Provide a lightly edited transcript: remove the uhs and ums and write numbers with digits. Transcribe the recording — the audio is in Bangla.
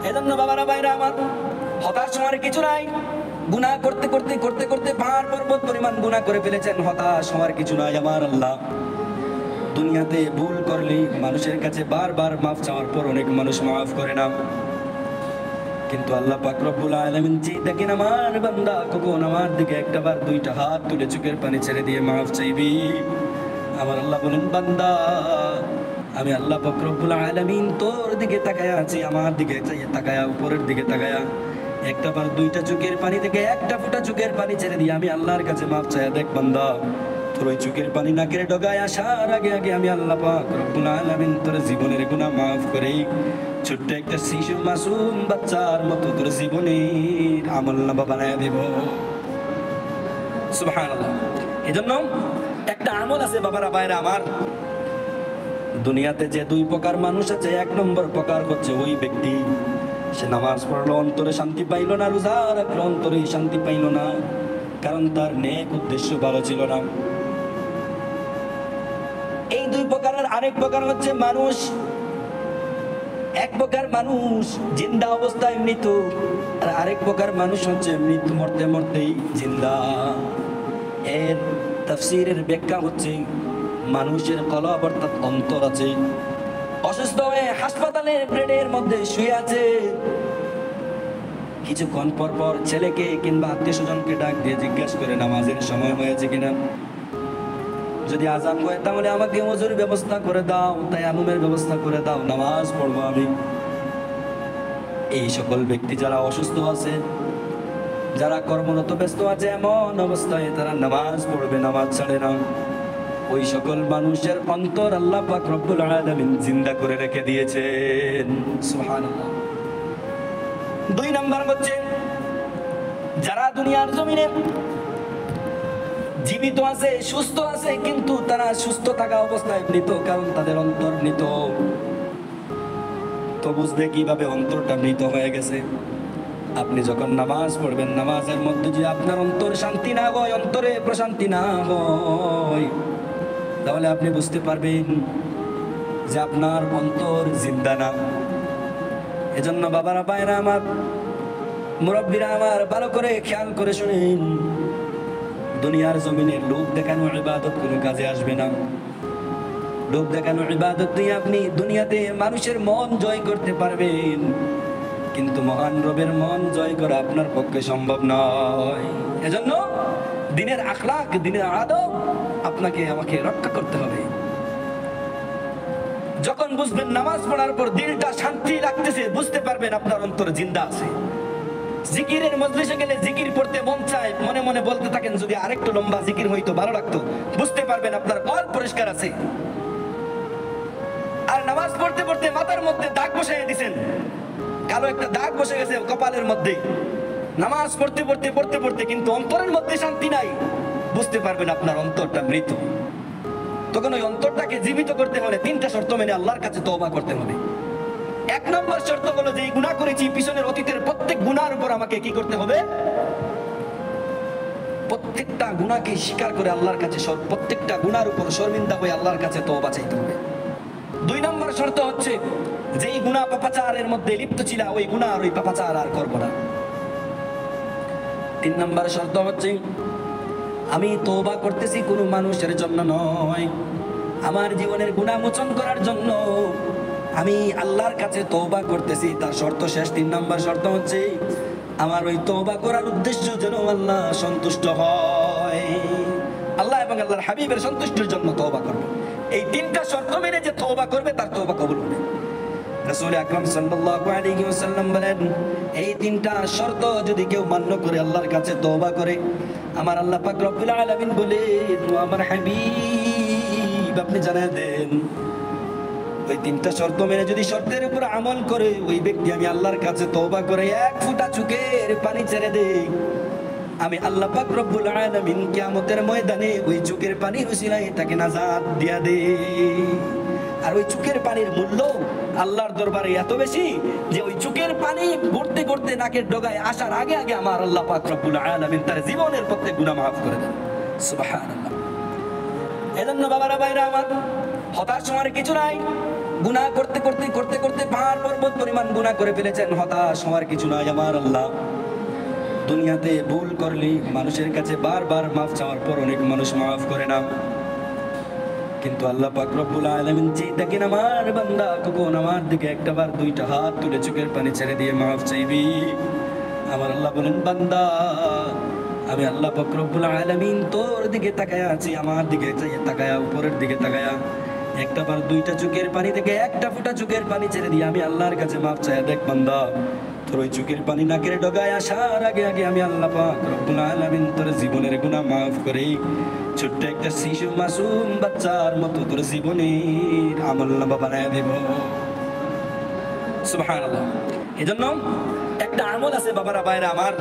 এজন্য বাবারা ভাইরা আমার, হতাশ হওয়ার কিছু নাই। গুনাহ করতে করতে করতে করতে পাহাড় পর্বত পরিমাণ গুনাহ করে ফেলেছেন, হতাশ হওয়ার কিছু নাই। আমার আল্লাহ দুনিয়াতে ভুল করলে মানুষের কাছে বারবার মাফ চাওয়ার পর অনেক মানুষ মাফ করে না, কিন্তু আল্লাহ পাক রব্বুল আলামিন চেয়ে দেখেন আমার বান্দা কখন আমার দিকে একটাবার দুইটা হাত তুলে চোখের পানি ছেড়ে দিয়ে মাফ চাইবি। আমার আল্লাহ বলেন, বান্দা আমি আল্লাহ পাক রব্বুল আলামিন তোর দিকে তাকায়া আছি, আমার দিকে তাকায়া, উপরের দিকে তাকায়া একটাবার দুইটা চোখের পানি থেকে একটা ফোঁটা চোখের পানি ছেড়ে দিয়ে আমি আল্লাহর কাছে মাফ চাইয়া দেখ বান্দা, তোর ওই চোখের পানি নাকের ডগায় আসার আগে আগে আমি আল্লাহ পাক রব্বুল আলামিন তোর জীবনের গুনাহ মাফ করে ছোট্ট একটা শিশু মাসুম বাচ্চার মতো তোর জীবনের আমলনামা বানায় দেব। সুবহানাল্লাহ। এজন্য একটা আমল আছে বাবারা ভাইরা আমার, দুনিয়াতে যে দুই প্রকার মানুষ আছে, এক নম্বর প্রকার হচ্ছে ওই ব্যক্তি সে নামাজ পড়লো অন্তরে শান্তি পাইল না, রোজা রাখলো অন্তরে শান্তি পাইল না, কারণ তার নেক উদ্দেশ্য ভালো ছিল না। এই দুই প্রকারের আরেক প্রকার হচ্ছে মানুষ, এক প্রকার মানুষ জিন্দা অবস্থায় মৃত, আর আরেক প্রকার মানুষ হচ্ছে মৃত্যু মরতে মরতেই জিন্দা। এর তাফসীরের ব্যাখ্যা হচ্ছে মানুষের কলব অর্থাৎ অন্তর আছে, অসুস্থ হয়ে হাসপাতালে বেডের মধ্যে শুয়ে আছে, কিছুক্ষণ পর পর ছেলেকে কিংবা আত্মীয় স্বজনকে ডাক দিয়ে জিজ্ঞাসা করে নামাজের সময় হয়েছে কিনা, যদি আজান হয় তাহলে আমাকে ওযুর ব্যবস্থা করে দাও, তায়াম্মুমের ব্যবস্থা করে দাও, নামাজ পড়বো আমি। এই সকল ব্যক্তি যারা অসুস্থ আছে, যারা কর্মরত ব্যস্ত আছে, এমন অবস্থায় তারা নামাজ পড়বে, নামাজ ছাড়ে না, ওই সকল মানুষের অন্তর আল্লাহ পাক রব্বুল আলামিন জিন্দা করে রেখে দিয়েছেন। সুবহানাল্লাহ। দুই নাম্বার হচ্ছে যারা দুনিয়ার জমিনে জীবিত আছে, সুস্থ আছে, কিন্তু তারা সুস্থ থাকা অবস্থায় মৃত, কারণ তাদের অন্তর মৃত। তো বুঝবে কিভাবে অন্তরটা মৃত হয়ে গেছে? আপনি যখন নামাজ পড়বেন, নামাজের মধ্যে যদি আপনার অন্তর শান্তি না হয়, অন্তরে প্রশান্তি না হয়, তাহলে আপনি বুঝতে পারবেন যে আপনার অন্তর জিন্দা না। এজন্য বাবারা ভাইরা আমার, মুরব্বীরা আমার, ভালো করে খেয়াল করে শুনেন, দুনিয়ার জমিনে লোক দেখানো ইবাদত কোনো কাজে আসবে না। লোক দেখানো ইবাদত দিয়ে আপনি দুনিয়াতে মানুষের মন জয় করতে পারবেন, কিন্তু মহান রবের মন জয় করা আপনার পক্ষে সম্ভব নয়। এজন্য দিনের আখলাক, দিনের আদব আপনাকে আমাকে রক্ষা করতে হবে। যখন বুঝবেন নামাজ পড়ার পর দিলটা শান্তি লাগতেছে, বুঝতে পারবেন আপনার অন্তর জিন্দা আছে। জিকিরের মজলিসে গেলে জিকির পড়তে মন চায়, মনে মনে বলতে থাকেন যদি আরেকটু লম্বা জিকির হইতো ভালো লাগতো, বুঝতে পারবেন আপনার কল পরিষ্কার আছে। আর নামাজ পড়তে পড়তে মাথার মধ্যে দাগ বসাই দিয়েছেন, কালো একটা দাগ বসে গেছে কপালের মধ্যে, নামাজ পড়তে পড়তে পড়তে পড়তে কিন্তু অন্তরের মধ্যে শান্তি নাই, বুঝতে পারবেন আপনার অন্তরটা মৃত। তখন ওই অন্তরটাকে জীবিত করতে হলে তিনটা শর্ত মেনে আল্লাহর কাছে তওবা করতে হবে। এক নম্বর শর্ত হলো যে এই গুনাহ করেছি, পিছনের অতীতের প্রত্যেক গুনার উপর আমাকে কি করতে হবে? প্রত্যেকটা গুনাহকে স্বীকার করে আল্লাহর কাছে, প্রত্যেকটা গুনার উপর শর্মিন্দা হয়ে আল্লাহর কাছে তওবা চাইতে হবে। দুই নম্বর শর্ত হচ্ছে যে এই গুনাহ পাপাচারের মধ্যে লিপ্ত ছিল, ওই গুনাহ আর ওই পাপাচার আর করব না। তিন নম্বর শর্ত হচ্ছে আমি তওবা করতেছি কোনো মানুষের জন্য নয়, আমার জীবনের গুনাহ মোচন করার জন্য আমি আল্লাহর কাছে তওবা করতেছি। তার শর্ত শেষ, তিন নম্বর শর্ত হচ্ছে আমার ওই তওবা করার উদ্দেশ্য যেন আল্লাহ সন্তুষ্ট হয়, আল্লাহ এবং আল্লাহর হাবিবের সন্তুষ্টির জন্য তওবা করবে। এই তিনটা শর্ত মেনে যে তওবা করবে তার তওবা কবুল হবে। রাসূল আকরাম সাল্লাল্লাহু আলাইহি ওয়াসাল্লাম বলেন, এই তিনটা শর্ত যদি কেউ মান্য করে আল্লাহর কাছে তওবা করে, আমার আল্লাহ পাক রব্বুল আলামিন বলেন, আমার হাবিব আপনি জানায় দেন, ওই তিনটা শর্ত মেনে যদি শর্তের উপর আমল করে ওই ব্যক্তি আমি আল্লাহর কাছে তওবা করে এক ফোঁটা চোখের পানি ছেড়ে দেই, আমি আল্লাহ পাক রব্বুল আলামিন কিয়ামতের ময়দানে ওই চোখের পানির উসিলায় তাকে নাজাত দিয়া দেই। আর ওই চোখের পানির মূল্য আল্লাহর দরবারে এত বেশি যে ওই চোখের পানি গড়তে গড়তে নাকের ডগায় আসার আগে আগে আমার আল্লাহ পাক রব্বুল আলামিন তার জীবনের প্রত্যেক গুনাহ মাফ করে দেন। সুবহানাল্লাহ। এজন্য বাবারা ভাইরা আমার, হতাশ হওয়ার কিছু নাই। গুনাহ করতে করতে করতে করতে পাহাড় পর্বত পরিমাণ গুনাহ করে ফেলেছেন, হতাশ হওয়ার কিছু নাই আমার আল্লাহ। দুনিয়াতে ভুল করলে মানুষের কাছে বারবার মাফ চাওয়ার পর অনেক মানুষ মাফ করে না, কিন্তু আল্লাহ পাক রব্বুল আলামিন যে দেখেন আমার বান্দা কখন আমার দিকে একটাবার দুইটা হাত তুলে চোখের পানি ছেড়ে দিয়ে মাফ চাইবি, আমার আল্লাহ বলেন বান্দা আমি আল্লাহ পাক রব্বুল আলামিন তোর দিকে তাকায়া আছি, আমার দিকে তাকায়া, উপরের দিকে তাকায়া একটাবার দুইটা চোখের পানি থেকে একটা ফোঁটা চোখের পানি ছেড়ে দিয়ে আমি আল্লাহর কাছে মাফ চাইয়া দেখ বান্দা, তোর ওই চোখের পানি নাকের ডগায় আসার আগে আগে আমি আল্লাহ পাক রব্বুল আলামিন তোর জীবনের গুনাহ মাফ করে ছোট্ট একটা শিশু মাসুম বাচ্চার মতো তোর জীবনের আমলনামা বানায় দেব। সুবহানাল্লাহ। এজন্য একটা আমল আছে বাবারা, ভাইরা আমার,